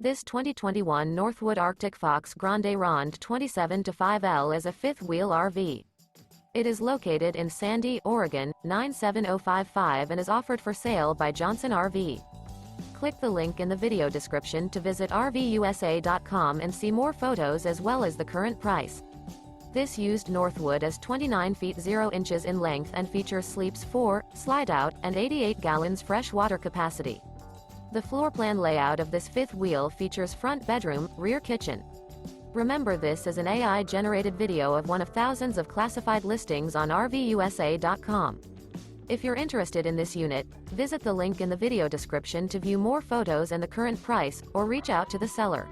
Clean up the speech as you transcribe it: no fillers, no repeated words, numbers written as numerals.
This 2021 Northwood Arctic Fox Grande Ronde 27-5L is a fifth-wheel RV. It is located in Sandy, Oregon, 97055 and is offered for sale by Johnson RV. Click the link in the video description to visit RVUSA.com and see more photos as well as the current price. This used Northwood is 29 feet 0 inches in length and features sleeps 4, slide-out, and 88 gallons fresh water capacity. The floor plan layout of this fifth wheel features front bedroom, rear kitchen. Remember, this is an AI-generated video of one of thousands of classified listings on RVUSA.com. If you're interested in this unit, visit the link in the video description to view more photos and the current price, or reach out to the seller.